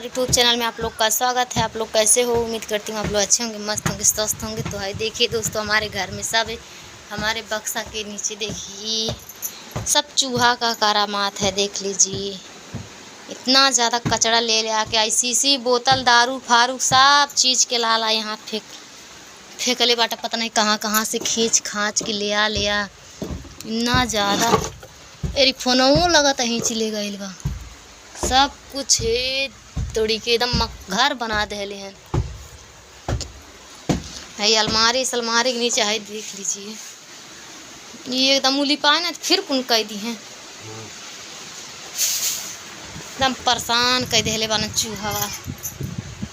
YouTube channel में आप लोग का स्वागत है। आप लोग कैसे हो? उम्मीद करती हूँ आप लोग अच्छे होंगे, मस्त होंगे, स्वस्थ होंगे। तो है देखिए दोस्तों, हमारे घर में सब हमारे बक्सा के नीचे देखिए सब चूहा का करामात है। देख लीजिए इतना ज़्यादा कचरा ले ले आके ICC बोतल दारू फारू सब चीज़ के लाला यहाँ फेंकले बाटा। पता नहीं कहाँ कहाँ से खींच खाँच के ले आ इतना ज़्यादा। एरी फोनवो लगत ही चले गइल बा। सब कुछ है तोड़ी के एकदम घर बना देले हैं। है अलमारी सलमारी के नीचे है, देख लीजिए ये एकदम उली पाए ना फिर कुन कह दी हैं। एकदम परेशान कह देले बना चूहा।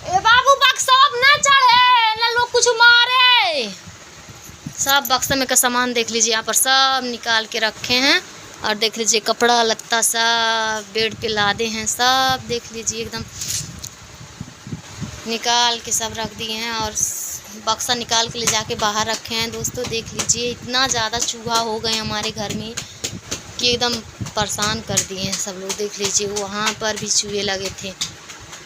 ए बाबू बक्सा ना चढ़े ना लोग कुछ मारे। सब बक्सा में का सामान देख लीजिए, यहाँ पर सब निकाल के रखे हैं। और देख लीजिए कपड़ा लत्ता सब बेड पे लादे हैं। सब देख लीजिए एकदम निकाल के सब रख दिए हैं और बक्सा निकाल के ले जाके बाहर रखे हैं। दोस्तों देख लीजिए इतना ज़्यादा चूहा हो गए हमारे घर में कि एकदम परेशान कर दिए हैं सब लोग। देख लीजिए वहाँ पर भी चूहे लगे थे।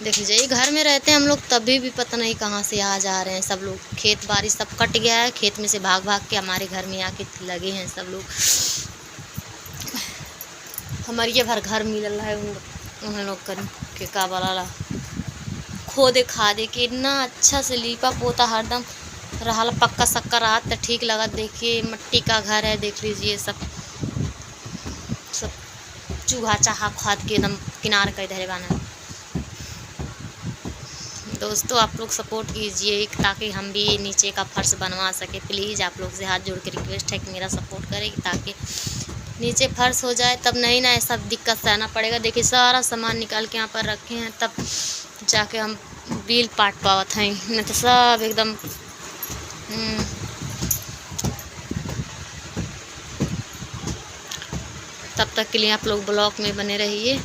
देख लीजिए घर में रहते हैं हम लोग, तभी भी पता नहीं कहाँ से आ जा रहे हैं सब लोग। खेत बाड़ी सब कट गया है, खेत में से भाग भाग के हमारे घर में आके लगे हैं सब लोग। हमारे ये भर घर मिलल है उन लोग के का वाला खोदे खादे के इतना अच्छा से लीपा पोता हरदम रहा। पक्का सक्का रात तो ठीक लगा। देखिए मिट्टी का घर है, देख लीजिए सब चूहा चाहा खाद के एकदम किनार कर धरे बाना। दोस्तों आप लोग सपोर्ट कीजिए ताकि हम भी नीचे का फर्श बनवा सके। प्लीज़ आप लोग से हाथ जोड़ के रिक्वेस्ट है कि मेरा सपोर्ट करें ताकि नीचे फर्श हो जाए। तब नहीं ना ऐसा दिक्कत सहना पड़ेगा। देखिए सारा सामान निकाल के यहाँ पर रखे हैं, तब जाके हम बिल पाट पावत हैं, नहीं तो सब एकदम तब तक के लिए आप लोग ब्लॉग में बने रहिए।